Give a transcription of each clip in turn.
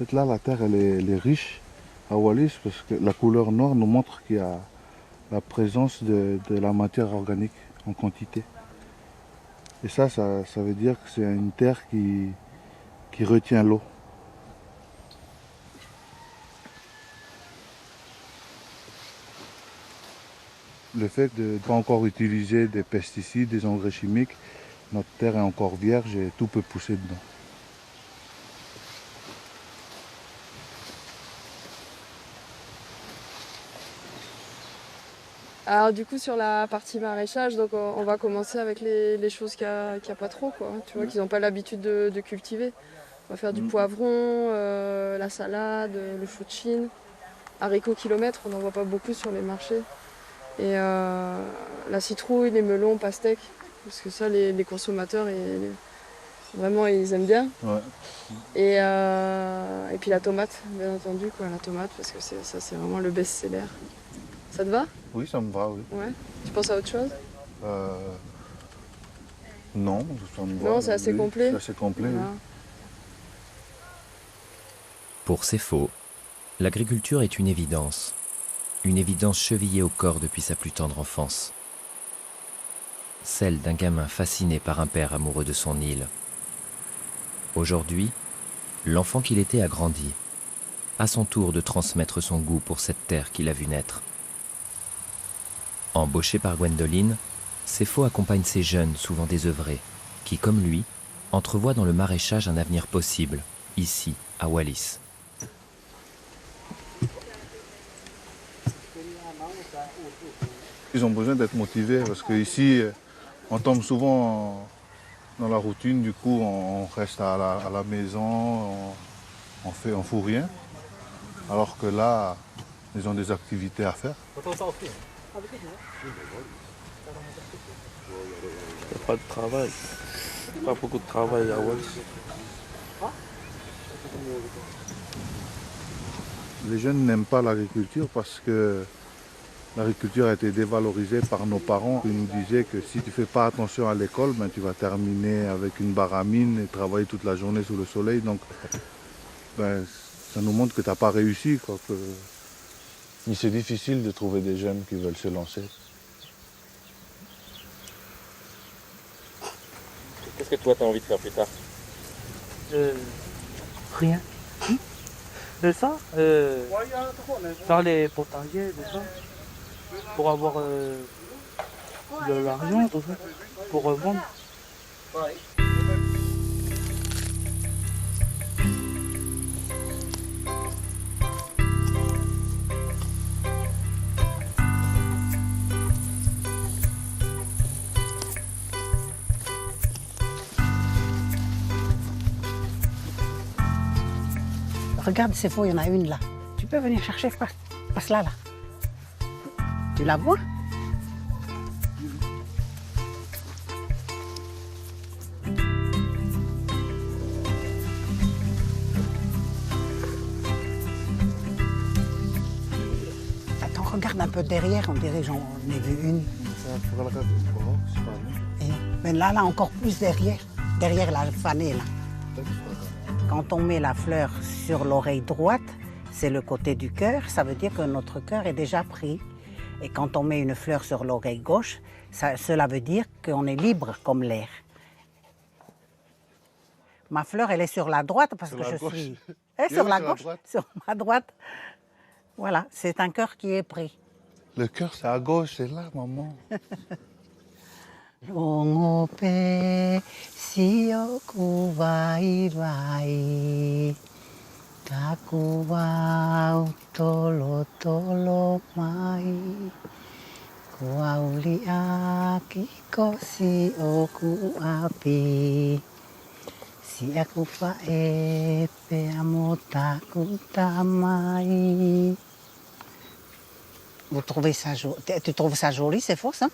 fait, là, la terre, elle est riche à Wallis parce que la couleur noire nous montre qu'il y a la présence de la matière organique en quantité. Et ça veut dire que c'est une terre qui retient l'eau. Le fait de ne pas encore utiliser des pesticides, des engrais chimiques, notre terre est encore vierge et tout peut pousser dedans. Alors du coup sur la partie maraîchage, donc on va commencer avec les choses qu'il y a pas trop, quoi. Tu vois, qu'ils n'ont pas l'habitude de cultiver. On va faire du poivron, la salade, le chou de Chine, haricots kilomètres, on n'en voit pas beaucoup sur les marchés. Et la citrouille, les melons, pastèques, parce que ça les consommateurs vraiment ils aiment bien. Ouais. Et puis la tomate, bien entendu, quoi, la tomate, parce que c'est vraiment le best-seller. Ça te va? Oui, ça me va, oui. Ouais. Tu penses à autre chose? Non, ça me va. Non, c'est assez complet. C'est assez complet, Voilà. oui. Pour Sefo, l'agriculture est une évidence chevillée au corps depuis sa plus tendre enfance. Celle d'un gamin fasciné par un père amoureux de son île. Aujourd'hui, l'enfant qu'il était a grandi, à son tour de transmettre son goût pour cette terre qu'il a vue naître. Embauché par Gwendoline, Sefo accompagne ces jeunes souvent désœuvrés, qui, comme lui, entrevoient dans le maraîchage un avenir possible, ici, à Wallis. Ils ont besoin d'être motivés parce qu'ici, on tombe souvent dans la routine, du coup on reste à la maison, on fout rien. Alors que là, ils ont des activités à faire. Il n'y a pas de travail. Pas beaucoup de travail à Wallis. Les jeunes n'aiment pas l'agriculture parce que l'agriculture a été dévalorisée par nos parents. Ils nous disaient que si tu ne fais pas attention à l'école, ben, tu vas terminer avec une baramine et travailler toute la journée sous le soleil. Donc ben, ça nous montre que tu n'as pas réussi, quoi, que c'est difficile de trouver des jeunes qui veulent se lancer. Qu'est-ce que toi tu as envie de faire plus tard? Rien. De ça, faire les potagers, de ça, pour avoir de l'argent, tout ça, pour revendre. Regarde, c'est faux, il y en a une là. Tu peux venir chercher, passe là, là. Tu la vois? Attends, regarde un peu derrière, on dirait j'en ai vu une. Mais là, encore plus derrière la fanée, là. Quand on met la fleur sur l'oreille droite, c'est le côté du cœur, ça veut dire que notre cœur est déjà pris. Et quand on met une fleur sur l'oreille gauche, cela veut dire qu'on est libre comme l'air. Ma fleur, elle est sur la droite parce que je suis... sur la gauche, sur ma droite. Voilà, c'est un cœur qui est pris. Le cœur, c'est à gauche, c'est là, maman. Longope sioku vai vai taku wau tolo tolo mai kuauli aki ko sioku api si aku fae pe amo taku tamai. Vous trouvez ça joli? Tu trouves ça joli, c'est faux ça?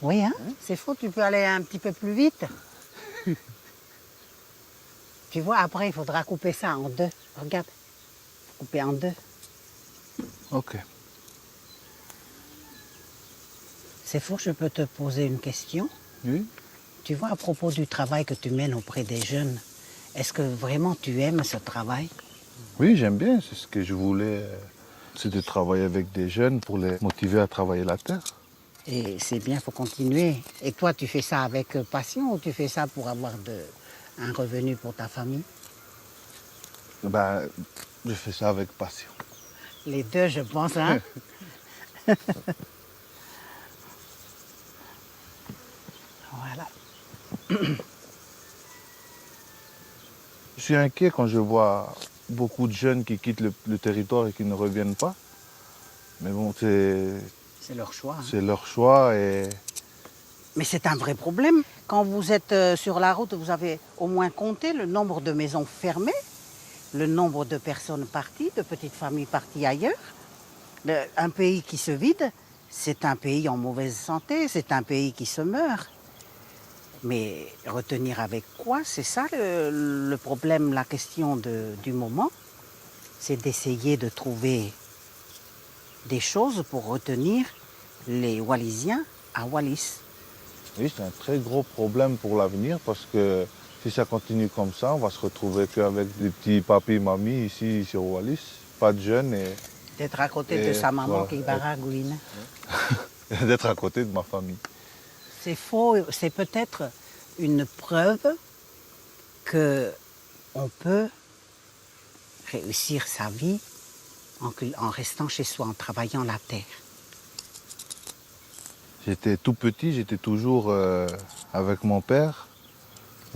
Oui, hein? C'est faux, tu peux aller un petit peu plus vite. Tu vois, après, il faudra couper ça en deux. Regarde, couper en deux. Ok. C'est faux, je peux te poser une question? Oui. Tu vois, à propos du travail que tu mènes auprès des jeunes, Est-ce que vraiment tu aimes ce travail? Oui, j'aime bien. C'est ce que je voulais. C'est de travailler avec des jeunes pour les motiver à travailler la terre. Et c'est bien, il faut continuer. Et toi, tu fais ça avec passion ou tu fais ça pour avoir un revenu pour ta famille? Ben, je fais ça avec passion. Les deux, je pense, hein? Voilà. Je suis inquiet quand je vois beaucoup de jeunes qui quittent le territoire et qui ne reviennent pas. Mais bon, C'est leur choix. Hein. c'est leur choix et Mais c'est un vrai problème. Quand vous êtes sur la route, vous avez au moins compté le nombre de maisons fermées, le nombre de personnes parties, de petites familles parties ailleurs. Un pays qui se vide, c'est un pays en mauvaise santé, c'est un pays qui se meurt. Mais retenir avec quoi? C'est ça le problème, la question du moment. C'est d'essayer de trouver des choses pour retenir les Wallisiens à Wallis. oui, c'est un très gros problème pour l'avenir parce que si ça continue comme ça, on va se retrouver qu'avec des petits papis, mamies ici sur Wallis, pas de jeunes et D'être à côté de sa maman voilà. qui baragouine. d'être à côté de ma famille. C'est faux, c'est peut-être une preuve qu'on peut réussir sa vie en restant chez soi, en travaillant la terre. J'étais tout petit, j'étais toujours avec mon père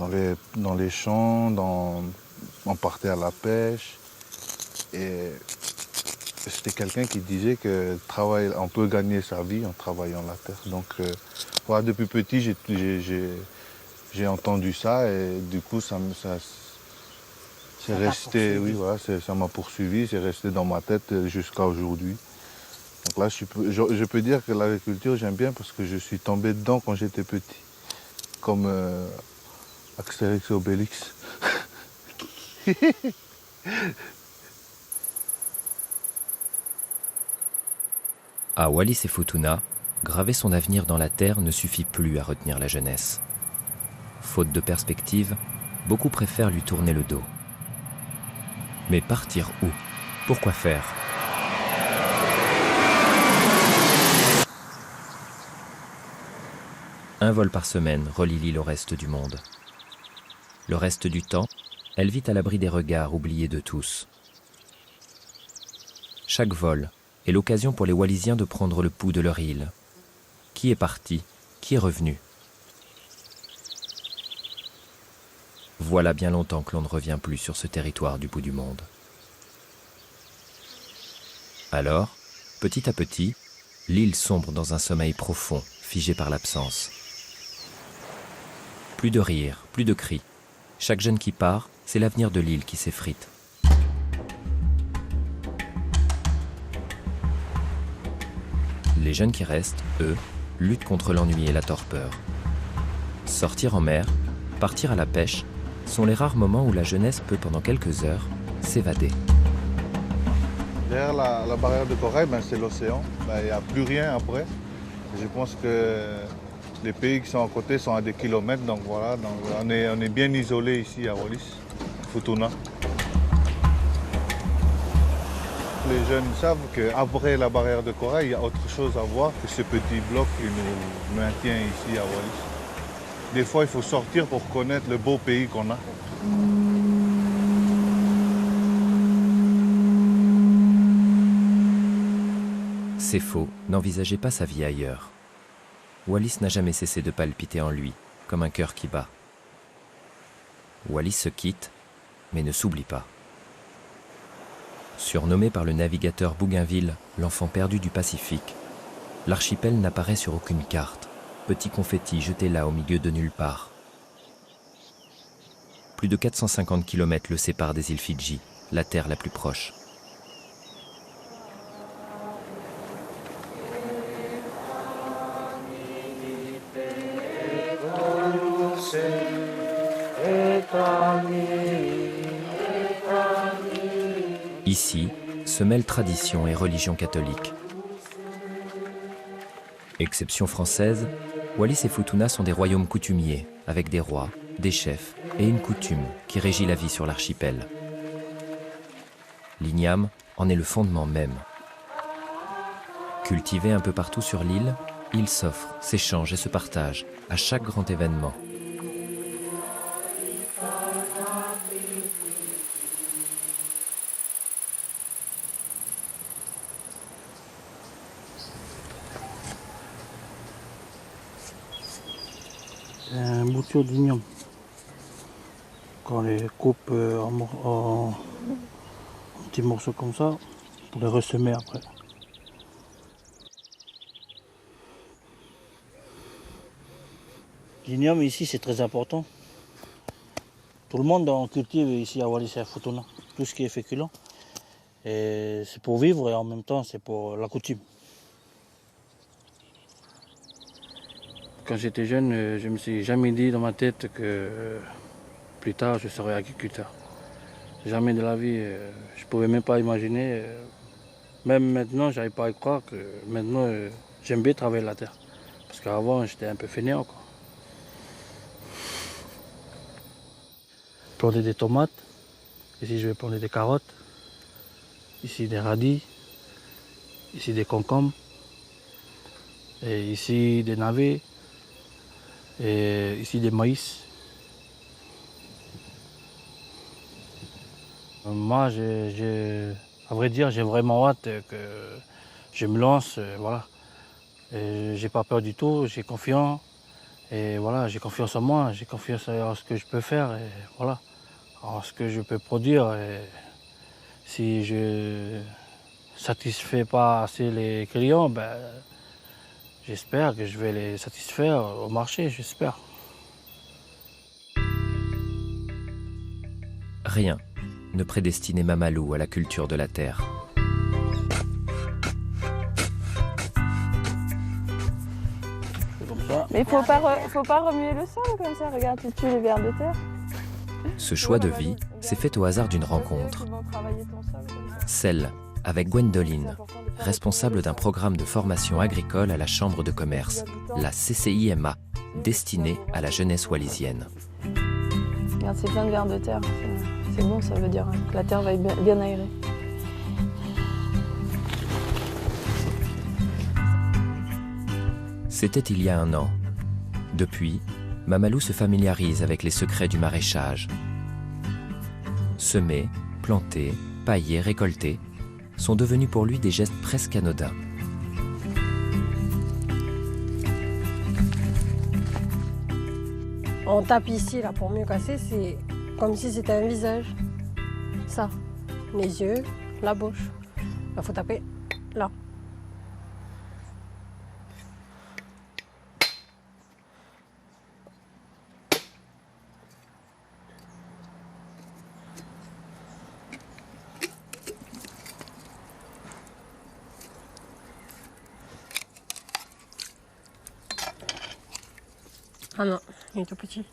dans les champs, on partait à la pêche. Et c'était quelqu'un qui disait que on peut gagner sa vie en travaillant la terre. Donc voilà, depuis petit, j'ai entendu ça et du coup, c'est resté, oui, voilà, ça m'a poursuivi, c'est resté dans ma tête jusqu'à aujourd'hui. Donc là, je peux dire que l'agriculture, j'aime bien parce que je suis tombé dedans quand j'étais petit, comme Astérix et Obélix. À Wallis et Futuna, graver son avenir dans la terre ne suffit plus à retenir la jeunesse. Faute de perspective, beaucoup préfèrent lui tourner le dos. Mais partir où? Pourquoi faire? Un vol par semaine relie l'île au reste du monde. Le reste du temps, elle vit à l'abri des regards oubliés de tous. Chaque vol est l'occasion pour les Wallisiens de prendre le pouls de leur île. Qui est parti? Qui est revenu? Voilà bien longtemps que l'on ne revient plus sur ce territoire du bout du monde. Alors, petit à petit, l'île sombre dans un sommeil profond, figé par l'absence. Plus de rires, plus de cris. Chaque jeune qui part, c'est l'avenir de l'île qui s'effrite. Les jeunes qui restent, eux, luttent contre l'ennui et la torpeur. Sortir en mer, partir à la pêche, sont les rares moments où la jeunesse peut, pendant quelques heures, s'évader. Derrière la barrière de corail, c'est l'océan. Il n'y a plus rien après. Je pense que les pays qui sont à côté sont à des kilomètres, donc voilà. Donc on est bien isolé ici à Wallis, Futuna. Les jeunes savent qu'après la barrière de corail, il y a autre chose à voir que ce petit bloc qui nous maintient ici à Wallis. Des fois, il faut sortir pour connaître le beau pays qu'on a. C'est faux, n'envisagez pas sa vie ailleurs. Wallis n'a jamais cessé de palpiter en lui, comme un cœur qui bat. Wallis se quitte, mais ne s'oublie pas. Surnommé par le navigateur Bougainville l'enfant perdu du Pacifique, l'archipel n'apparaît sur aucune carte, petit confetti jeté là au milieu de nulle part. Plus de 450 km le séparent des îles Fidji, la terre la plus proche. Ici se mêlent tradition et religion catholique. Exception française, Wallis et Futuna sont des royaumes coutumiers, avec des rois, des chefs et une coutume qui régit la vie sur l'archipel. L'igname en est le fondement même. Cultivé un peu partout sur l'île, il s'offre, s'échange et se partage à chaque grand événement. Un bouture d'igname. Quand on les coupe en petits morceaux comme ça, pour les ressemer après. L'igname ici c'est très important. Tout le monde en cultive ici à Wallis et à Futuna, tout ce qui est féculent. Et c'est pour vivre et en même temps c'est pour la coutume. Quand j'étais jeune, je ne me suis jamais dit dans ma tête que plus tard je serais agriculteur. Jamais de la vie, je ne pouvais même pas imaginer. Même maintenant, je n'arrive pas à y croire que maintenant j'aime bien travailler la terre. Parce qu'avant j'étais un peu fainéant, quoi. Planter des tomates, ici je vais planter des carottes, ici des radis, ici des concombres, et ici des navets, et ici des maïs. Moi, à vrai dire, j'ai vraiment hâte que je me lance, voilà. J'ai pas peur du tout, j'ai confiance, et voilà, j'ai confiance en moi, j'ai confiance en ce que je peux faire, et voilà, en ce que je peux produire. Et si je satisfais pas assez les clients, ben, j'espère que je vais les satisfaire au marché, j'espère. Rien ne prédestinait Mamalou à la culture de la terre. Comme ça. Mais faut pas remuer le sol comme ça, regarde, tu tues les vers de terre. Ce choix de vie s'est fait au hasard d'une rencontre. Celle avec Gwendoline, responsable d'un programme de formation agricole à la Chambre de commerce, la CCIMA, destinée à la jeunesse wallisienne. Regarde, c'est plein de vers de terre. C'est bon, ça veut dire que la terre va être bien aérée. C'était il y a 1 an. Depuis, Mamalou se familiarise avec les secrets du maraîchage. Semer, planter, pailler, récolter sont devenus pour lui des gestes presque anodins. On tape ici là pour mieux casser, c'est comme si c'était un visage. Ça, les yeux, la bouche. Il faut taper là. Ah non, il est tout petit.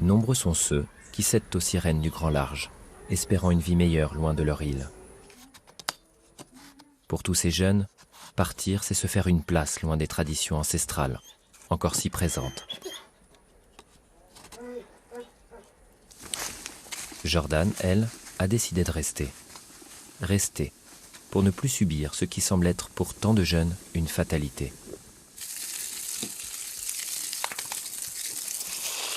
Nombreux sont ceux qui cèdent aux sirènes du grand large, espérant une vie meilleure loin de leur île. Pour tous ces jeunes, partir, c'est se faire une place loin des traditions ancestrales, encore si présentes. Jordan, elle, a décidé de rester. Rester, pour ne plus subir ce qui semble être pour tant de jeunes une fatalité.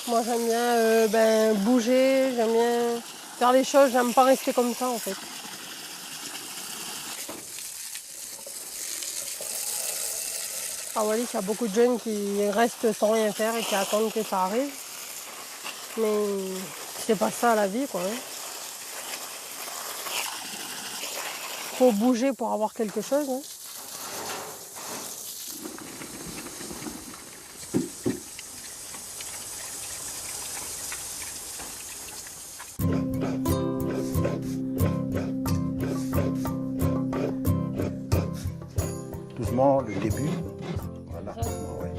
Moi j'aime bien bouger, j'aime bien faire les choses, j'aime pas rester comme ça en fait. À Wallis, il y a beaucoup de jeunes qui restent sans rien faire et qui attendent que ça arrive. Mais c'est pas ça la vie, quoi. Faut bouger pour avoir quelque chose. Hein. Doucement, le début. Voilà. Ouais.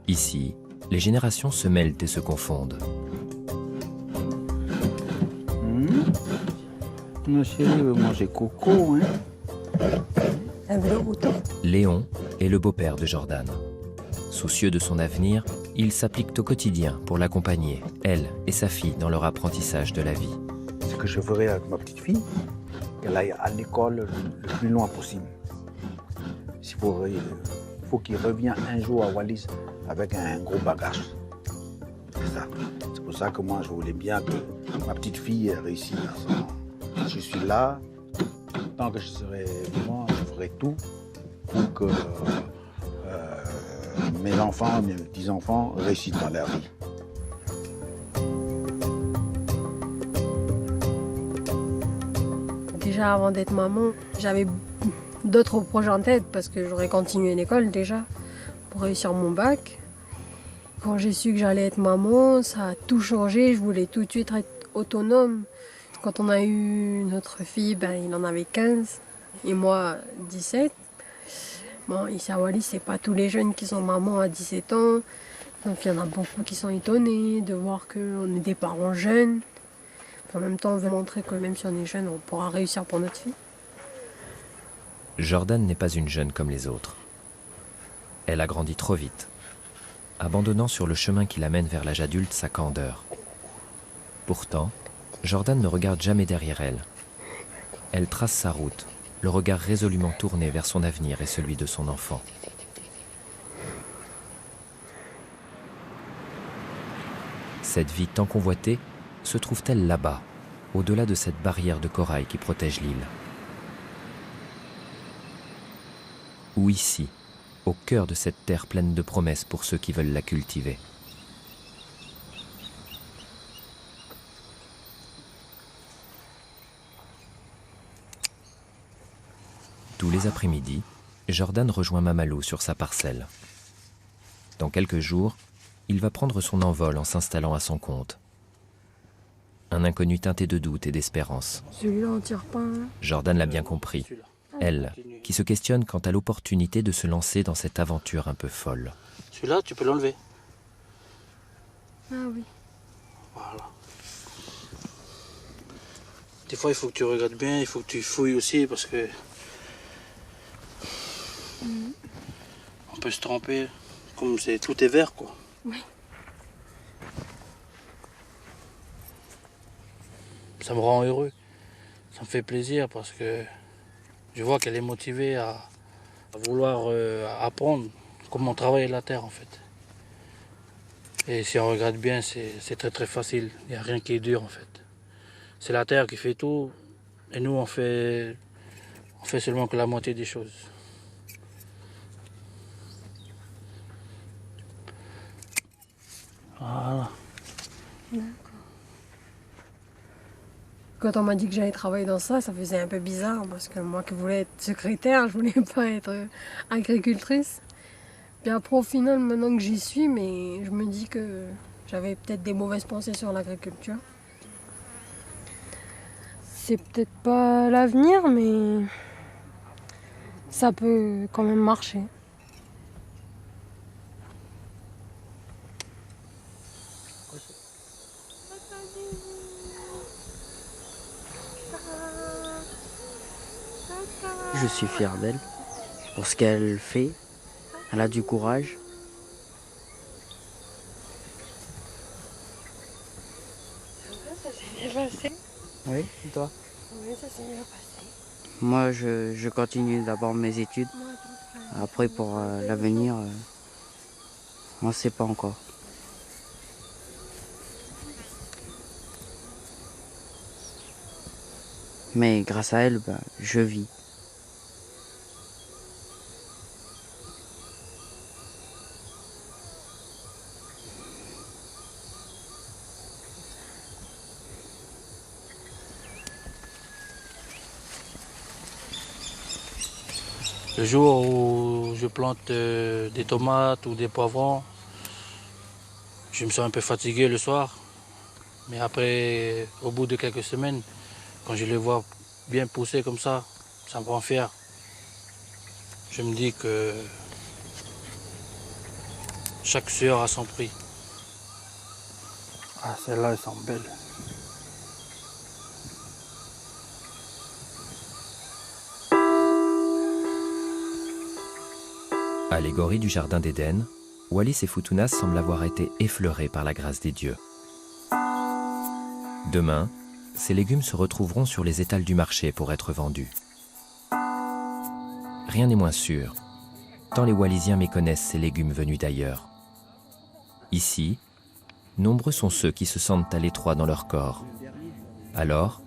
Ici, les générations se mêlent et se confondent. Ma chérie veut manger coco, hein. Léon est le beau-père de Jordan. Soucieux de son avenir, il s'applique au quotidien pour l'accompagner, elle et sa fille, dans leur apprentissage de la vie. Ce que je ferai avec ma petite fille, qu'elle aille à l'école le plus loin possible. Il faut qu'il revienne un jour à Wallis avec un gros bagage. C'est ça. C'est pour ça que moi, je voulais bien que ma petite fille réussisse. Je suis là. Tant que je serai vivant, je ferai tout pour que mes enfants, mes petits-enfants réussissent dans leur vie. Déjà avant d'être maman, j'avais d'autres projets en tête parce que j'aurais continué l'école déjà pour réussir mon bac. Quand j'ai su que j'allais être maman, ça a tout changé. Je voulais tout de suite être autonome. Quand on a eu notre fille, il en avait 15 et moi 17. Bon, ici à Wallis, c'est pas tous les jeunes qui sont mamans à 17 ans. Donc il y en a beaucoup qui sont étonnés de voir qu'on est des parents jeunes. En même temps, on veut montrer que même si on est jeune, on pourra réussir pour notre fille. Jordan n'est pas une jeune comme les autres. Elle a grandi trop vite, abandonnant sur le chemin qui l'amène vers l'âge adulte sa candeur. Pourtant, Jordan ne regarde jamais derrière elle. Elle trace sa route, le regard résolument tourné vers son avenir et celui de son enfant. Cette vie tant convoitée se trouve-t-elle là-bas, au-delà de cette barrière de corail qui protège l'île? Ou ici, au cœur de cette terre pleine de promesses pour ceux qui veulent la cultiver? Tous les après-midi, Jordan rejoint Mamalou sur sa parcelle. Dans quelques jours, il va prendre son envol en s'installant à son compte. Un inconnu teinté de doute et d'espérance. Celui-là, on tire pas. Jordan l'a bien compris. Elle, qui se questionne quant à l'opportunité de se lancer dans cette aventure un peu folle. Celui-là, tu peux l'enlever. Ah oui. Voilà. Des fois, il faut que tu regardes bien, il faut que tu fouilles aussi parce que on peut se tromper. Comme tout est vert, quoi. Oui. Ça me rend heureux. Ça me fait plaisir parce que je vois qu'elle est motivée à vouloir apprendre comment travailler la terre, en fait. Et si on regarde bien, c'est très très facile. Il n'y a rien qui est dur, en fait. C'est la terre qui fait tout et nous, on fait seulement que la moitié des choses. Voilà. D'accord. Quand on m'a dit que j'allais travailler dans ça, ça faisait un peu bizarre parce que moi qui voulais être secrétaire, je voulais pas être agricultrice. Puis après au final, maintenant que j'y suis, mais je me dis que j'avais peut-être des mauvaises pensées sur l'agriculture. C'est peut-être pas l'avenir, mais ça peut quand même marcher. Je suis fier d'elle pour ce qu'elle fait. Elle a du courage. Ça s'est bien passé. Oui, et toi? Oui, ça s'est bien passé. Moi, je continue d'abord mes études. Après, pour l'avenir, on ne sait pas encore. Mais grâce à elle, je vis. Le jour où je plante des tomates ou des poivrons, je me sens un peu fatigué le soir. Mais après, au bout de quelques semaines, quand je les vois bien pousser comme ça me rend fier. Je me dis que chaque sueur a son prix. Ah, celles-là, elles sont belles. Allégorie du Jardin d'Éden, Wallis et Futuna semblent avoir été effleurés par la grâce des dieux. Demain, ces légumes se retrouveront sur les étals du marché pour être vendus. Rien n'est moins sûr, tant les Wallisiens méconnaissent ces légumes venus d'ailleurs. Ici, nombreux sont ceux qui se sentent à l'étroit dans leur corps. Alors,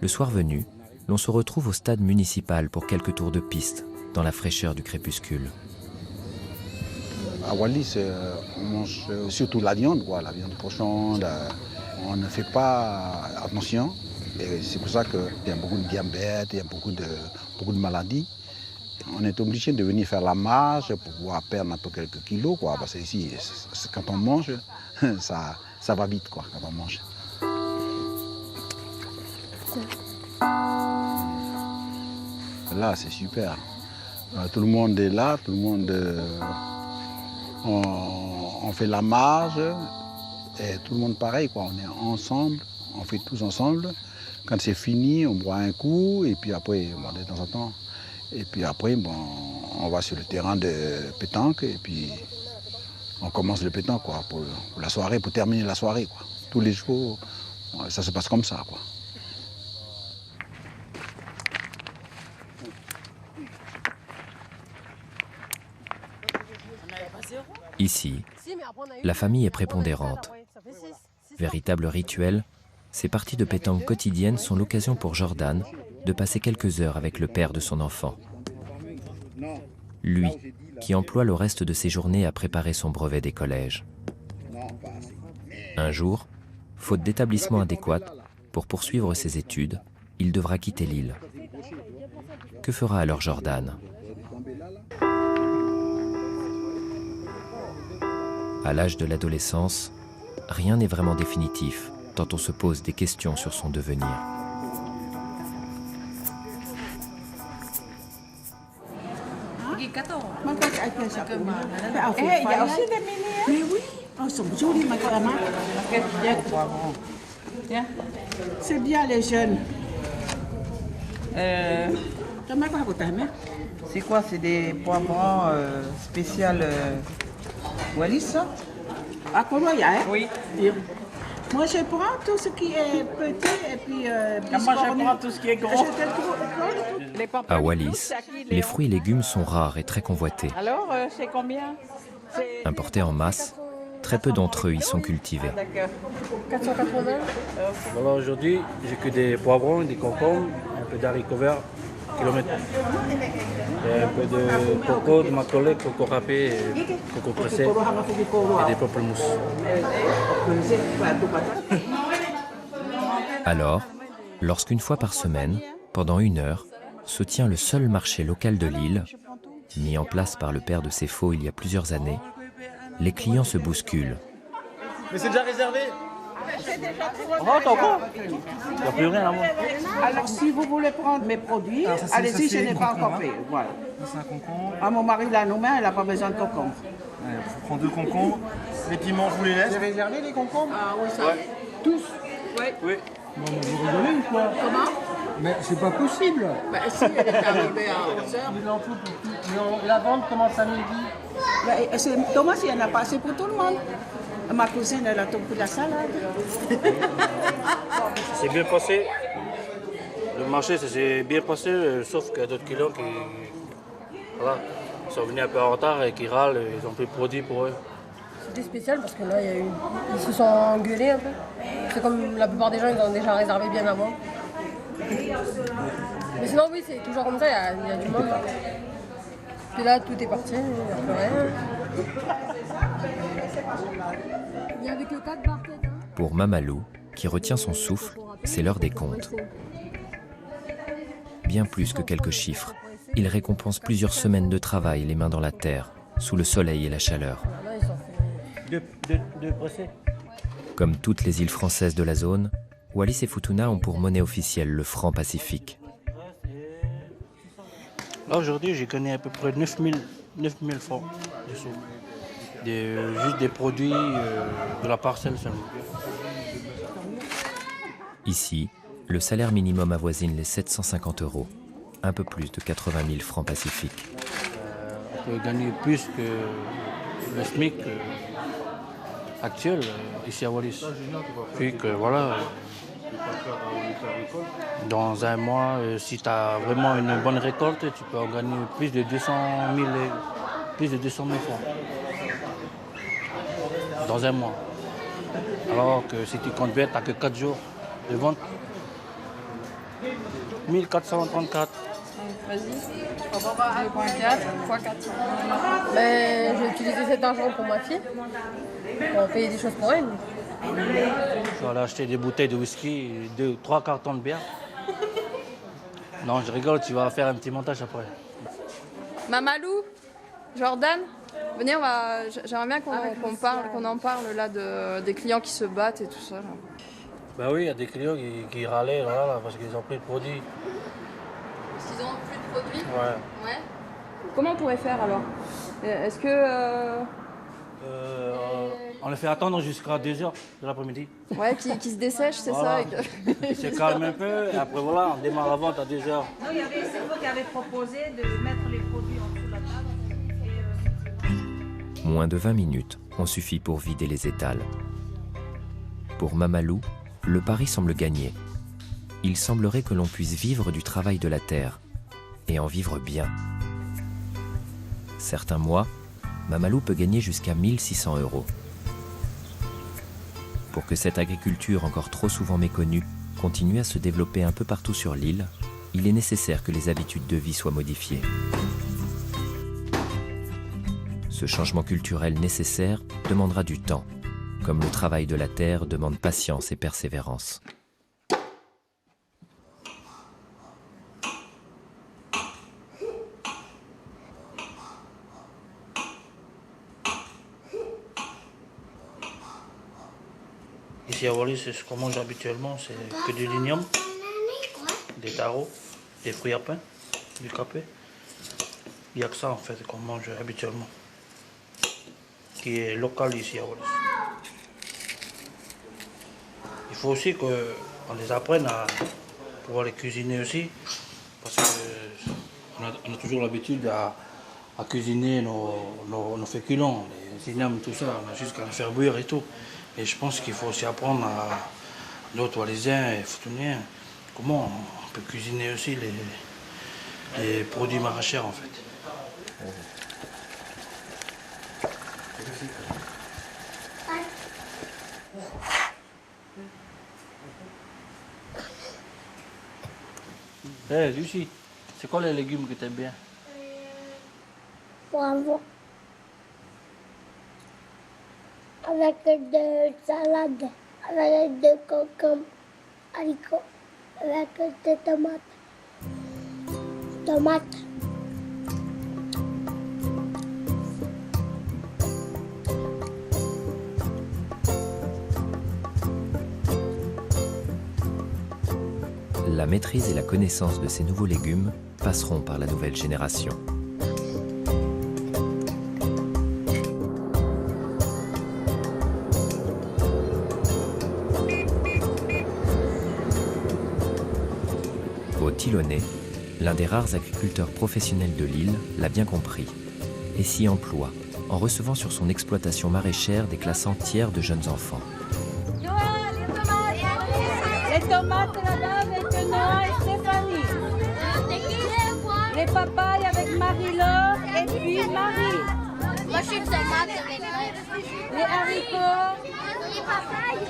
le soir venu, l'on se retrouve au stade municipal pour quelques tours de piste, dans la fraîcheur du crépuscule. À Wallis, on mange surtout la viande de cochon. On ne fait pas attention. Et c'est pour ça qu'il y a beaucoup de diabète, il y a beaucoup de maladies. On est obligé de venir faire la marche pour pouvoir perdre un peu quelques kilos, quoi. Parce que ici, quand on mange, ça va vite, quoi, quand on mange. Là, c'est super. Tout le monde est là, tout le monde... on fait la marche, et tout le monde pareil, quoi. On est ensemble, on fait tous ensemble. Quand c'est fini, on boit un coup, et puis après, bon, de temps en temps. Et puis après, bon, on va sur le terrain de pétanque, et puis on commence le pétanque, quoi, pour la soirée, pour terminer la soirée, quoi. Tous les jours, ça se passe comme ça, quoi. Ici, la famille est prépondérante. Véritable rituel, ces parties de pétanque quotidiennes sont l'occasion pour Jordan de passer quelques heures avec le père de son enfant. Lui, qui emploie le reste de ses journées à préparer son brevet des collèges. Un jour, faute d'établissement adéquat, pour poursuivre ses études, il devra quitter l'île. Que fera alors Jordan ? À l'âge de l'adolescence, rien n'est vraiment définitif, tant on se pose des questions sur son devenir. Mais oui, c'est bien les jeunes. C'est quoi? C'est des poivrons spéciaux Wallis? À Colombia, hein? Oui. Moi, je prends tout ce qui est petit et puis... moi, je prends tout ce qui est gros. À Wallis, les fruits et légumes sont rares et très convoités. Alors, c'est combien? Importés en masse, très peu d'entre eux y sont cultivés. D'accord. 480. Voilà, aujourd'hui, j'ai que des poivrons, des concombres, un peu d'haricots verts, kilomètre. Et un peu de coco, de macolé, coco râpé, coco pressé et des pamplemousses. Alors, lorsqu'une fois par semaine, pendant 1 heure, se tient le seul marché local de l'île, mis en place par le père de ces faux il y a plusieurs années, les clients se bousculent. Mais c'est déjà réservé. Oh, encore? Il n'y a plus rien à moi. Alors, si vous voulez prendre mes produits, allez-y, je n'ai pas encore fait. Voilà. C'est un concombre. Ah, mon mari l'a nos mains, il n'a pas besoin de concombre. Je prends 2 concombres. Les piments, je vous les laisse. C'est réservé les concombres? Ah oui, ça. Ouais. Tous? Oui. Non, mais vous rigolez ou quoi? Comment? Mais c'est pas possible. Bah si, elle est arrivée à 11h. Il en faut pour tout. Mais la vente commence à midi. Bah, c'est dommage, il n'y en a pas assez pour tout le monde. Ma cousine, elle a tout pris la salade. C'est bien passé. Le marché, ça s'est bien passé, sauf qu'il y a d'autres clients qui voilà, sont venus un peu en retard et qui râlent, ils ont plus de produits pour eux. C'était spécial parce que là, ils se sont engueulés un peu. C'est comme la plupart des gens, ils ont déjà réservé bien avant. Mais sinon, oui, c'est toujours comme ça, il y a du monde. Puis là, tout est parti, il n'y a plus rien. Il n'y avait que 4 barquettes. Pour Mamalou, qui retient son souffle, c'est l'heure des comptes. Bien plus que quelques chiffres, il récompense plusieurs semaines de travail les mains dans la terre, sous le soleil et la chaleur. Comme toutes les îles françaises de la zone, Wallis et Futuna ont pour monnaie officielle le franc pacifique. Là, aujourd'hui, j'ai gagné à peu près 9000 francs de sous. Juste des produits de la parcelle seulement. Ici, le salaire minimum avoisine les 750 €, un peu plus de 80 000 francs pacifiques. peut gagner plus que le SMIC actuel ici à Wallis. Puis que voilà, dans un mois, si tu as vraiment une bonne récolte, tu peux en gagner plus de 200 000 francs dans un mois. Alors que si tu comptes bien, tu n'as que 4 jours de vente. 1434. Vas-y, 2.4 x 4. Ben, j'ai utilisé cet argent pour ma fille, pour payer des choses pour elle. Je vais aller acheter des bouteilles de whisky, 2 ou 3 cartons de bière. Non, je rigole, tu vas faire un petit montage après. Mamalou, Jordan, venez, j'aimerais bien qu'on en parle là des clients qui se battent et tout ça. Là. Ben oui, il y a des clients qui râlaient là, parce qu'ils ont plus de produits. Parce qu'ils ont plus de produits ? Ouais. Comment on pourrait faire alors ? Est-ce que... On les fait attendre jusqu'à 2h de l'après-midi. Ouais, qui se dessèchent, c'est voilà. ça. Ils se calment un peu, et après voilà, on démarre la vente à 2h. Non, il y avait Servo qui avait proposé de mettre les produits en dessous de la table. Moins de 20 minutes ont suffi pour vider les étals. Pour Mamalou, le pari semble gagné. Il semblerait que l'on puisse vivre du travail de la terre, et en vivre bien. Certains mois, Mamalou peut gagner jusqu'à 1 600 €. Pour que cette agriculture encore trop souvent méconnue continue à se développer un peu partout sur l'île, il est nécessaire que les habitudes de vie soient modifiées. Ce changement culturel nécessaire demandera du temps, comme le travail de la terre demande patience et persévérance. Ici à Wallis, ce qu'on mange habituellement, c'est que du lignum, des tarots, des fruits à pain, du café. Il n'y a que ça en fait qu'on mange habituellement, qui est local ici à Wallis. Il faut aussi qu'on les apprenne à pouvoir les cuisiner aussi, parce qu'on a toujours l'habitude à cuisiner nos féculents, les ignames, tout ça, on a juste qu'à les faire bouillir et tout. Et je pense qu'il faut aussi apprendre à d'autres Wallisiens et Futuniens comment on peut cuisiner aussi les produits maraîchers en fait. Hé Lucie, c'est quoi les légumes que tu aimes bien? Poivron. Avec de salade, avec de concombres, haricots, avec de tomates. La maîtrise et la connaissance de ces nouveaux légumes passeront par la nouvelle génération. Othilonais, l'un des rares agriculteurs professionnels de l'île, l'a bien compris et s'y emploie en recevant sur son exploitation maraîchère des classes entières de jeunes enfants. Les tomates là-bas avec Noah et Stéphanie. Les papayes avec Marie-Laure et puis Marie. Moi, je suis tomate avec Les haricots. Les papayes.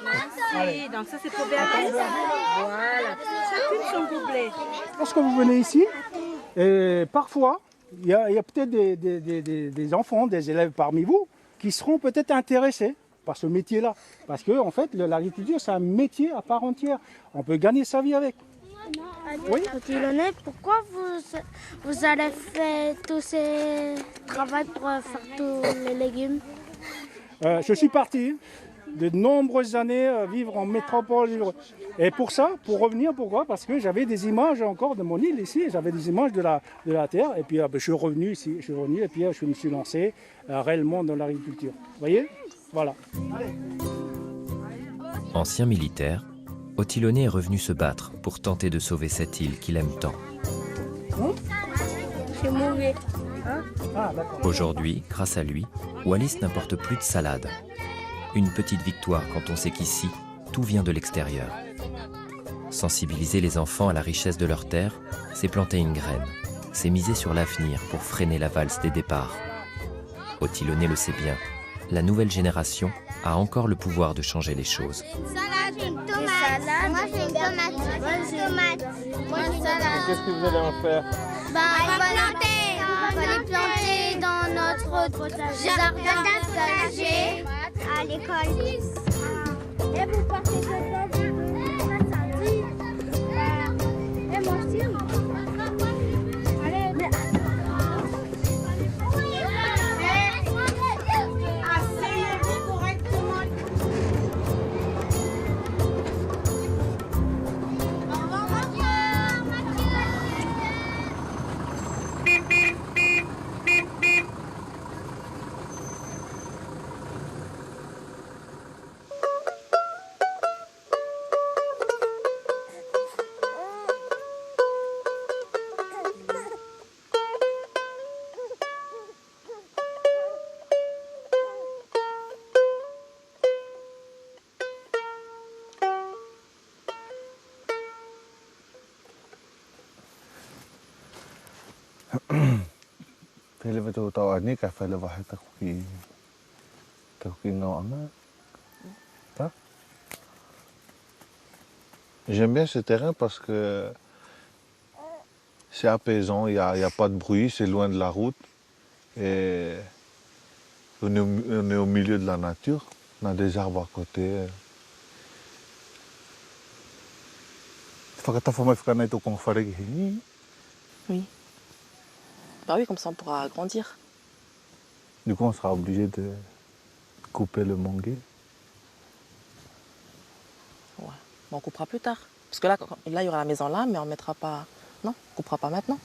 Merci. Donc ça c'est pour Béatrice. Voilà. Chacune son gobelet. Lorsque vous venez ici, parfois, il y a peut-être des enfants, des élèves parmi vous qui seront peut-être intéressés par ce métier-là. Parce que en fait, l'agriculture, c'est un métier à part entière. On peut gagner sa vie avec. Oui. Othilonais, pourquoi vous allez faire tous ces travaux pour faire tous les légumes? Je suis parti de nombreuses années vivre en métropole. Et pour ça, pour revenir, pourquoi? Parce que j'avais des images encore de mon île ici, j'avais des images de la terre. Et puis je suis revenu ici, et puis je me suis lancé réellement dans l'agriculture. Vous voyez? Voilà. Ancien militaire, Othilonais est revenu se battre pour tenter de sauver cette île qu'il aime tant. c'est mauvais. Aujourd'hui, grâce à lui, Wallis n'importe plus de salade. Une petite victoire quand on sait qu'ici, tout vient de l'extérieur. Sensibiliser les enfants à la richesse de leur terre, c'est planter une graine. C'est miser sur l'avenir pour freiner la valse des départs. Othilonné le sait bien, la nouvelle génération a encore le pouvoir de changer les choses. Salade, une tomate. Moi, j'ai une tomate. Moi, j'ai une tomate. Moi, j'ai une salade. Qu'est-ce que vous allez en faire? On va les planter dans notre jardin potager à l'école. Et vous partez de et moi aussi. Allez, asseyez-vous correctement. Au revoir, Mathieu. J'aime bien ce terrain parce que c'est apaisant, il n'y a pas de bruit, c'est loin de la route. Et on est au milieu de la nature, on a des arbres à côté. Oui. Bah oui, comme ça on pourra grandir. Du coup, on sera obligé de couper le manguier. Ouais. Mais on coupera plus tard. Parce que là, il y aura la maison là, mais on mettra pas. Non, on coupera pas maintenant.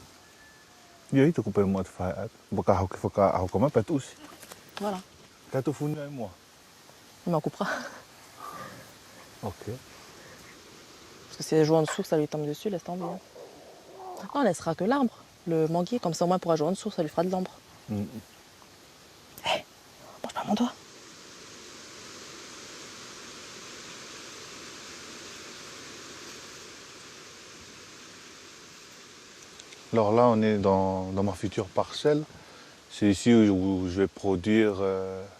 Oui, tu coupes moi de faire. Aussi. Voilà. T'as tout foutu avec moi. Mais on coupera. Ok. Parce que si elle joue en dessous, que ça lui tombe dessus, laisse tomber. Ah, on laissera que l'arbre, le manguier, comme ça au moins il pourra jouer en dessous, ça lui fera de l'ombre. Hé, mange pas mon doigt. Alors là, on est dans ma future parcelle. C'est ici où je vais produire,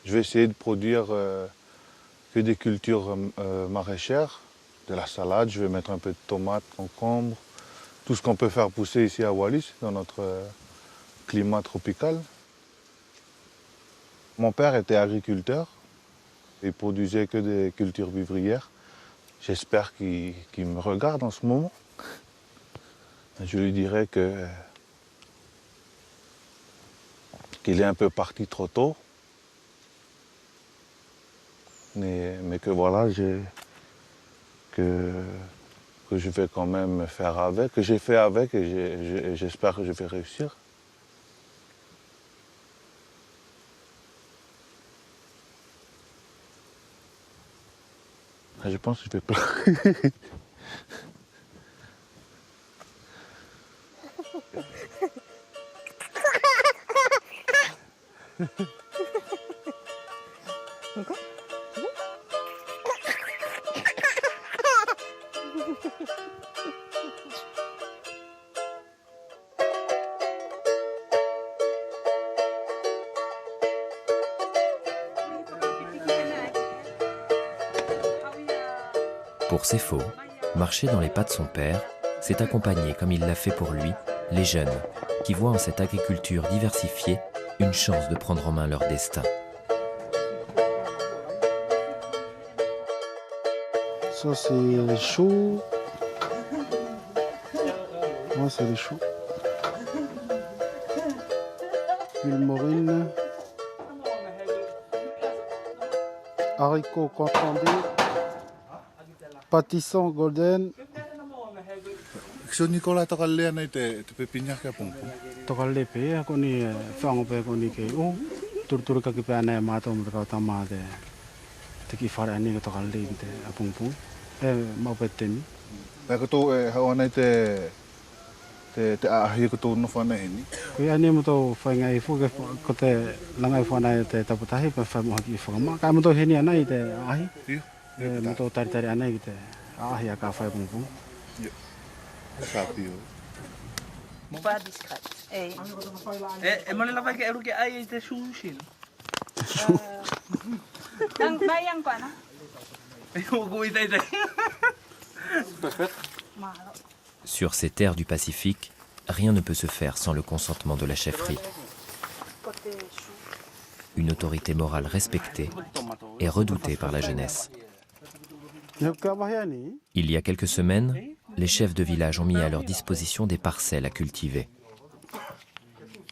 je vais essayer de produire que des cultures maraîchères, de la salade. Je vais mettre un peu de tomates, concombres, tout ce qu'on peut faire pousser ici à Wallis, dans notre climat tropical. Mon père était agriculteur. Il produisait que des cultures vivrières. J'espère qu'il me regarde en ce moment. Je lui dirais qu'il est un peu parti trop tôt, mais que voilà, que je vais quand même faire avec, que j'ai fait avec et j'espère que je vais réussir. Je pense que je vais pleurer. Encore? Pour Sefo, marcher dans les pas de son père, c'est accompagner, comme il l'a fait pour lui, les jeunes qui voient en cette agriculture diversifiée une chance de prendre en main leur destin. Ça c'est les choux. Moi c'est les choux. Huile morine. Haricots confondus. Pâtisson golden. So Nicola tokalle na te pepinyak ka pung. Tokalle pe ako ni fang pe ko ni ke o tur ka ke pe ana ma to mo ka ta ma de te ki fara ani ka tokalle te apung pung ma pe temi. Na ko to ha ona te te ahia ko tō no whanai ni. Kui ane mo tō whai ngai fuke ko te langai whanai te taputahi pa whai moha ki whakama. Kai mo tō heni anai te ahi. Mo tō tari anai ki te ahi a ka whai pungpung. Ka pio. Pas discrète. E mo le lava ke eru ke ai te sushi. Nang bayang ko na. Sur ces terres du Pacifique, rien ne peut se faire sans le consentement de la chefferie. Une autorité morale respectée et redoutée par la jeunesse. Il y a quelques semaines, les chefs de village ont mis à leur disposition des parcelles à cultiver.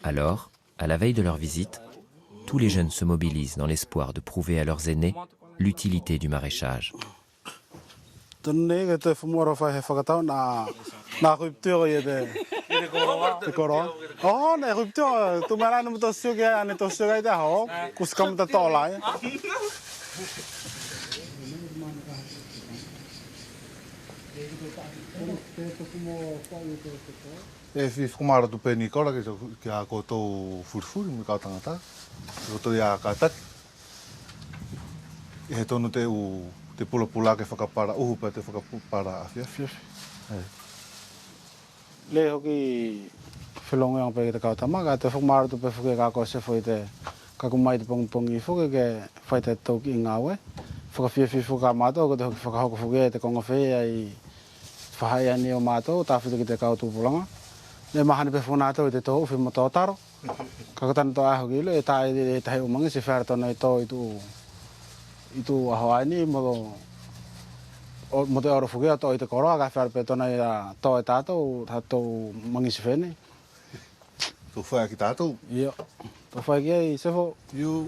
Alors, à la veille de leur visite, tous les jeunes se mobilisent dans l'espoir de prouver à leurs aînés l'utilité du maraîchage. E whiwhikumara tu pēni kora ki a koutou furifuri me kao tangata. Koutou ia kātaki. E he tonu te pula ke whakapara uhu pa te whakapara awhiawhi. Le hoki whilongo ang pēki te kao tamaka, te whakumara tu pēwhuke kā kose whoi te kakumai te pongpongi whuke ke whai te tauki i ngāwe. Whakawhiawhi whuka mātou, ko te hoki whakahoko whuke te konga whea i whahai ani o mātou, tāwhito ki te kao tūpulanga. Le mahani pe whanātou i te tō uwhi mo tō taro. Kakatana tō aho ki ilo, e tāi e tahi umangi se whāra tōna i tō i tū aho aini mo te oro whukia tō i te koroa, ka whāra pe tōna i tō e tātou, tātou mangi se whene. Tō whai ki tātou? Ia, tō whai ki ai sefo. Iu.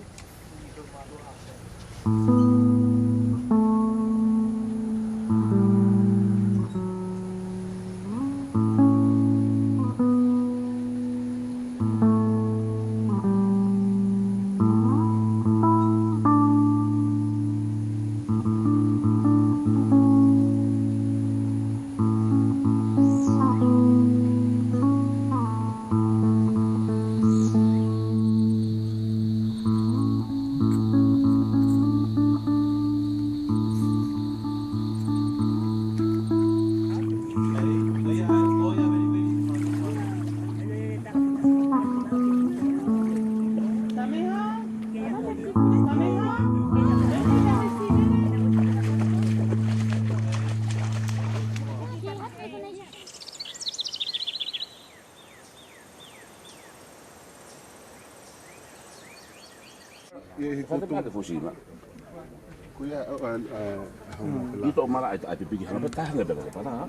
Ito mala ay pipigi hana pa tahan ba ba na.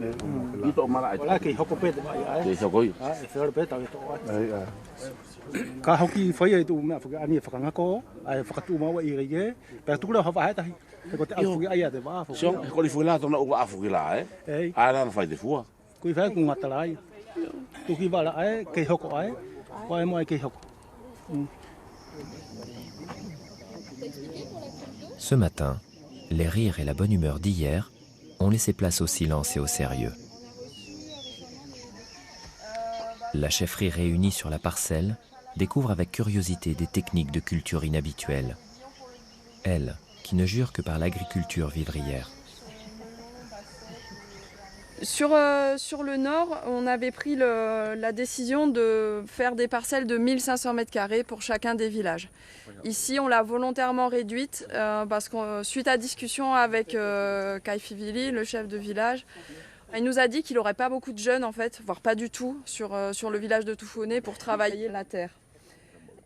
Ito mala ay. Wala kay hokopet ay. Kay hokoi. Ai fer bet ay to. Ai. Ka hoki foi ai tu me fa ani fa kanga ko ai fa tu ma wa i ge. Pa tu la fa ta. Ko te afu ai ate ba. Sion ko li fuila to na u afu gila eh. Ala na fa de fua. Kui fa ku ngata ai. Tu ki bala ai kay hoko ai. Wa mo ai kay hoko. Ce matin, les rires et la bonne humeur d'hier ont laissé place au silence et au sérieux. La chefferie réunie sur la parcelle découvre avec curiosité des techniques de culture inhabituelles. Elle, qui ne jure que par l'agriculture vivrière. Sur le nord, on avait pris la décision de faire des parcelles de 1500 m² pour chacun des villages. Ici, on l'a volontairement réduite parce que suite à discussion avec Kaifivili, le chef de village, il nous a dit qu'il n'aurait pas beaucoup de jeunes, en fait, voire pas du tout, sur le village de Toufoné pour travailler la terre.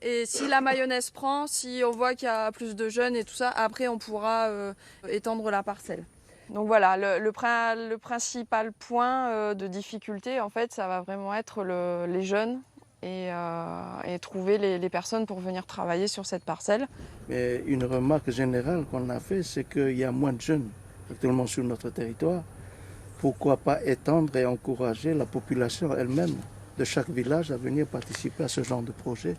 Et si la mayonnaise prend, si on voit qu'il y a plus de jeunes et tout ça, après on pourra étendre la parcelle. Donc voilà, le principal point de difficulté, en fait, ça va vraiment être les jeunes et trouver les personnes pour venir travailler sur cette parcelle. Mais une remarque générale qu'on a fait, c'est qu'il y a moins de jeunes actuellement sur notre territoire. Pourquoi pas étendre et encourager la population elle-même de chaque village à venir participer à ce genre de projet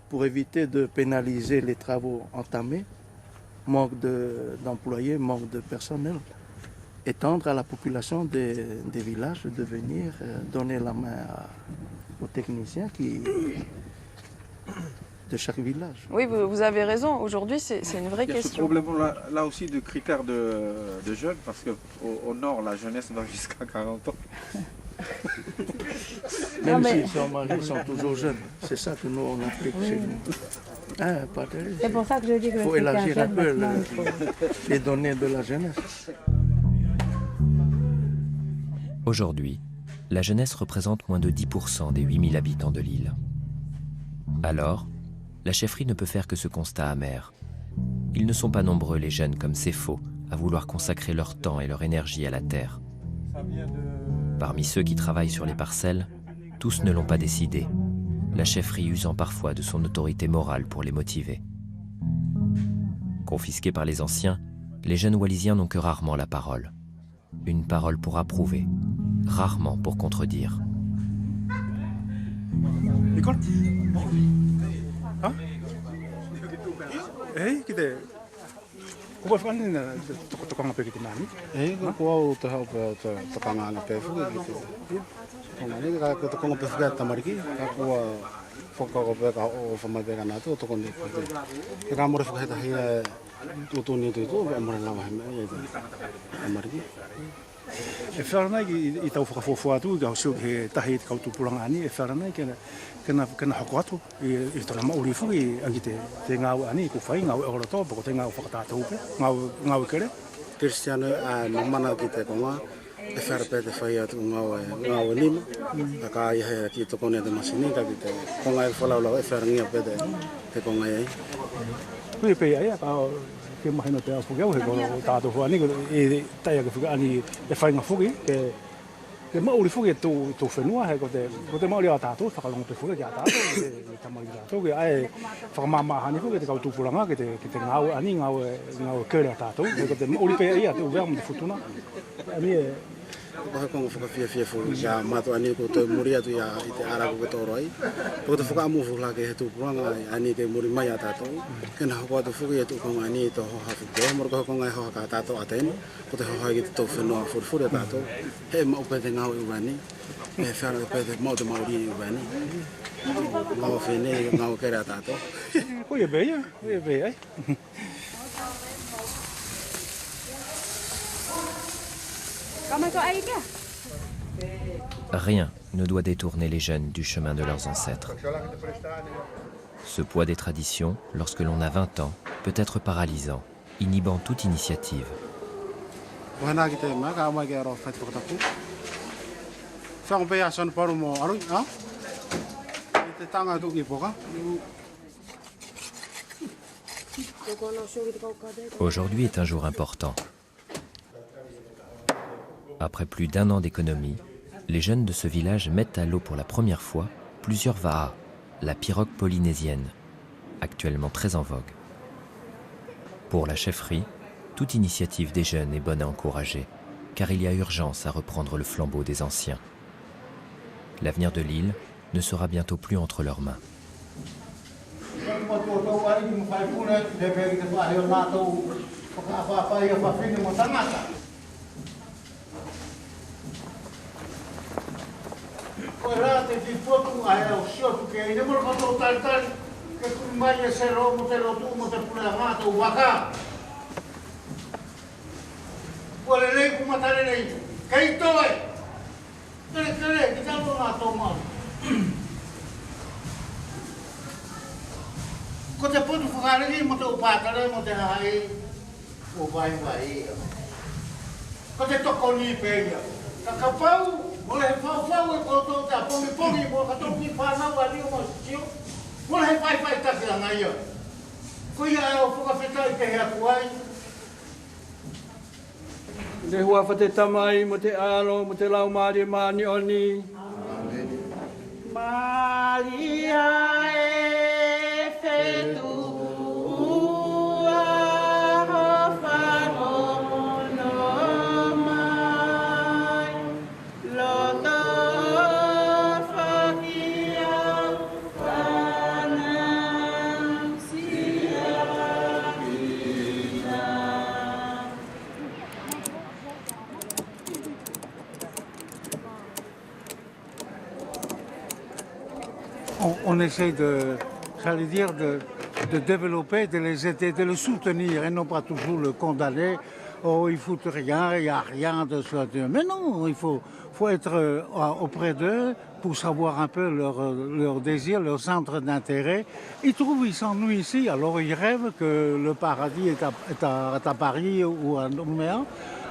pour éviter de pénaliser les travaux entamés, manque d'employés, manque de personnel. étendre à la population des villages de venir donner la main aux techniciens de chaque village. Oui, vous avez raison. Aujourd'hui, c'est une vraie question. Il y a question. ce problème là aussi de critères de jeunes, parce qu'au nord, la jeunesse va jusqu'à 40 ans. Même s'ils sont mariés, ils sont toujours jeunes. C'est ça que nous, on applique chez nous. Ah, c'est pour ça que je dis que il faut élargir un peu les données de la jeunesse. Aujourd'hui, la jeunesse représente moins de 10% des 8000 habitants de l'île. Alors, la chefferie ne peut faire que ce constat amer. Ils ne sont pas nombreux, les jeunes comme Sefo, à vouloir consacrer leur temps et leur énergie à la terre. Parmi ceux qui travaillent sur les parcelles, tous ne l'ont pas décidé, la chefferie usant parfois de son autorité morale pour les motiver. Confisqués par les anciens, les jeunes wallisiens n'ont que rarement la parole. Une parole pour approuver, rarement pour contredire. L'école? Hein? Kita kuba kan tukang apa kita nani? Kuba udah apa tukang apa itu gitu. Ini kalau tukang apa juga tamariki, kuba fokus apa kau sama dengan itu tukang itu. Kita mau fokus hanya tutun itu amran lama itu tamariki. Ferna i tau whakafofuatu i sio he tahi kautu pulangani e ferna kena hakoatu i tona maurifu i angi te ngau ani ku fai ngau ora to ko te ngau whakatatou pe ngau kere Cristiano a mana kita konga e ferpe te fai atu ngau lima ka ia he ki to kone de masini ka kita konga e fola e ferngia pe te konga ai ku pe ai ka ke mahino te afu gau he ko tato fu ani e taia ke fuga ani e fai nga fugi ke mauri fugi tu fenua he ko te mauri ata to fa kalong te fugi ya ta to te mauri to ke ai fa mama hani fugi te ka tu pulanga ke te ngau ani ngau ke ata to ko te mauri pe ia te uver mo te futuna ani ko ko fia fu ya mato ani ko te muri atu ya ite ara ko to roi ko te fuka mu fu la ke tu pulanga ani ke muri mai ata to kena ko to fugi tu ko ani to ha fu ke mor ko ngai ha ka ta to aten ko te ha ki to feno fu ta to he mo pe te ngau ubani e fa pe te mo de mauri ubani ngau fene ngau ke ra ta to ko ye be ai Rien ne doit détourner les jeunes du chemin de leurs ancêtres. Ce poids des traditions, lorsque l'on a 20 ans, peut être paralysant, inhibant toute initiative. Aujourd'hui est un jour important. Après plus d'1 an d'économie, les jeunes de ce village mettent à l'eau pour la première fois plusieurs va'a, la pirogue polynésienne, actuellement très en vogue. Pour la chefferie, toute initiative des jeunes est bonne à encourager, car il y a urgence à reprendre le flambeau des anciens. L'avenir de l'île ne sera bientôt plus entre leurs mains. Rate fi fotu ai au sio tu ke ne mo ko tal ke ku mai se ro mo te lo tu mo te pula ngata u waka ko le ku matare nei kai to ai tere ki ta lo ngata ma ko te potu fugare ni mo te upatare mo te hai o vai ko te tokoni pe ia ka pau Mole fau e ko to ta pongi mo ka to ki pa na wa ni mo sio. Mole fai ta ki nga ia. Ko ia o foka feta ke ha kuai. Le hua fate tamai mo te alo mo te lau mari mani oni. Maria e fetu on essaie de développer, de les aider, de les soutenir et non pas toujours le condamner. Oh, ils foutent rien, il n'y a rien de ça. Mais non, il faut être auprès d'eux pour savoir un peu leurs désirs, leurs centres d'intérêt. Ils s'ennuient ici, alors ils rêvent que le paradis est à Paris ou à Nouméa,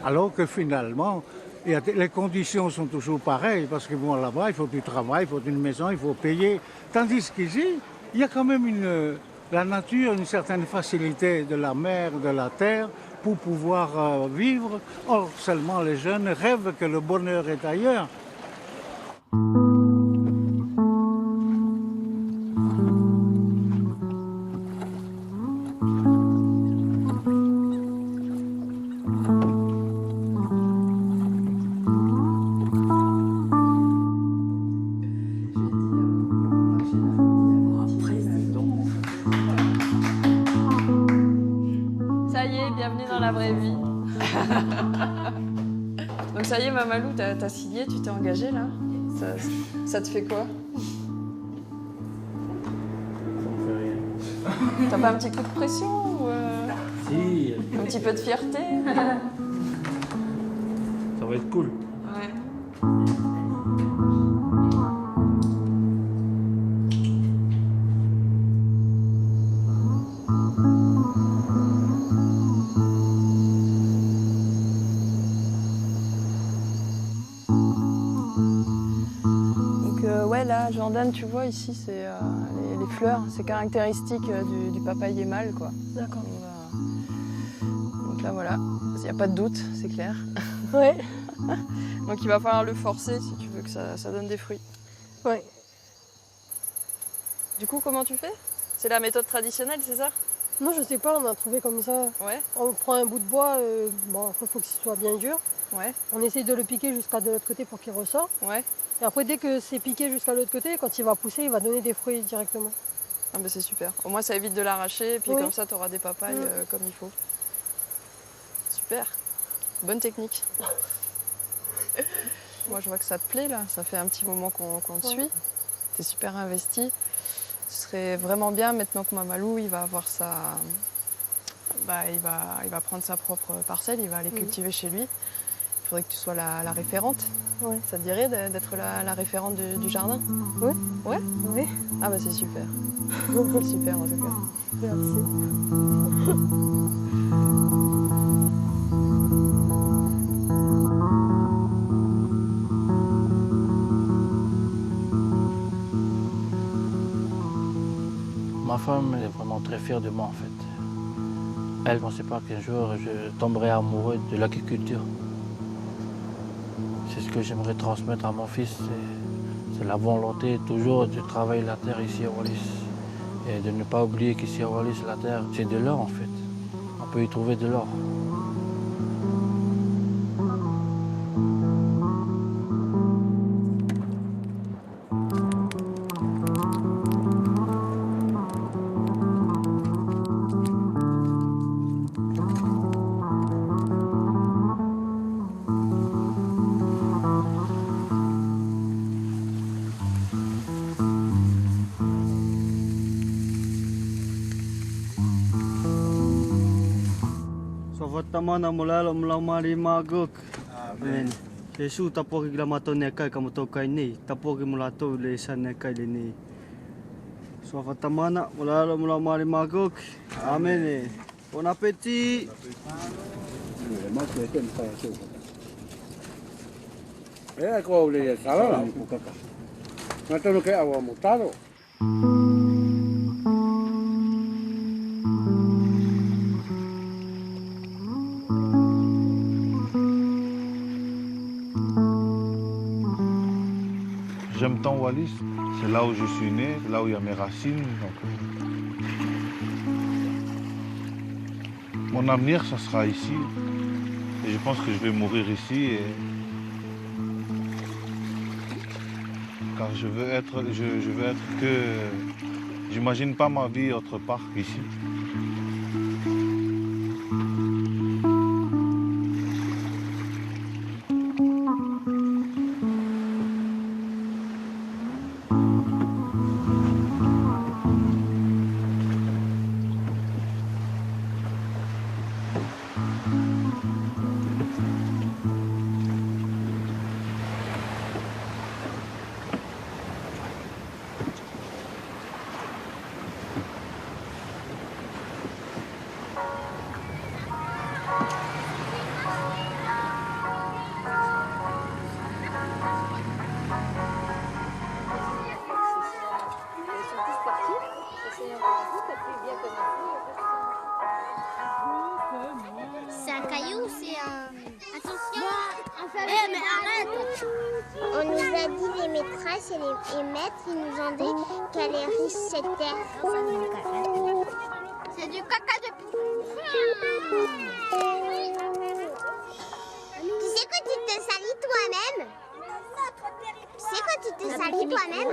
alors que finalement, les conditions sont toujours pareilles, parce que bon, là-bas, il faut du travail, il faut une maison, il faut payer. Tandis qu'ici, il y a quand même la nature, une certaine facilité de la mer, de la terre, pour pouvoir vivre. Or, seulement les jeunes rêvent que le bonheur est ailleurs. Donc ça y est, Mamalou, t'as signé, tu t'es engagé là. Ça te fait quoi? T'as pas un petit coup de pression ou Si. un petit peu de fierté? Ça va être cool. Ouais. Là, Jordan, tu vois, ici, c'est les fleurs, c'est caractéristique du papayer mâle, quoi. D'accord. Donc là, voilà, il n'y a pas de doute, c'est clair. Ouais. Donc il va falloir le forcer si tu veux que ça donne des fruits. Ouais. Du coup, comment tu fais? C'est la méthode traditionnelle, c'est ça? Non, je sais pas, on a trouvé comme ça. Ouais. On prend un bout de bois, bon, après, il faut qu'il soit bien dur. Ouais. On essaye de le piquer jusqu'à de l'autre côté pour qu'il ressort. Ouais. Et après, dès que c'est piqué jusqu'à l'autre côté, quand il va pousser, il va donner des fruits directement. Ah bah c'est super. Au moins, ça évite de l'arracher, et puis Oui. comme ça, tu auras des papayes comme il faut. Super. Bonne technique. Moi, je vois que ça te plaît, là. Ça fait un petit moment qu'on te suit. Tu es super investi. Ce serait vraiment bien, maintenant que Mamalou, il va avoir sa... Bah, il va prendre sa propre parcelle, il va aller cultiver chez lui. Il faudrait que tu sois la référente. Ouais. Ça te dirait d'être la référente du jardin? Oui. Ouais? Oui. Ah bah c'est super. C'est super en tout cas. Merci. Ma femme, elle est vraiment très fière de moi en fait. Elle ne pensait pas qu'un jour je tomberais amoureux de l'agriculture. C'est ce que j'aimerais transmettre à mon fils. C'est la volonté toujours de travailler la terre ici à Wallis. Et de ne pas oublier qu'ici à Wallis, la terre, c'est de l'or en fait. On peut y trouver de l'or. Tamana mulalo mulamari maguk. Amen. Yesu tapoki glamato nekai kamoto kai ni. Tapoki mulato le sanekai le ni. Sofa tamana mulalo mulamari maguk. Amen. Bon appétit. Ko le sala ku kaka. Mata no ke awa mutado. J'aime tant Wallis, c'est là où je suis né, c'est là où il y a mes racines. Donc, mon avenir, ça sera ici. Et je pense que je vais mourir ici. Car je veux être que... J'imagine pas ma vie autre part qu'ici. maîtresses et les maîtres, ils nous ont dit qu'elle est riche cette terre. C'est du caca de poule. Tu sais que tu te salis toi-même? Tu sais que tu te salis toi-même?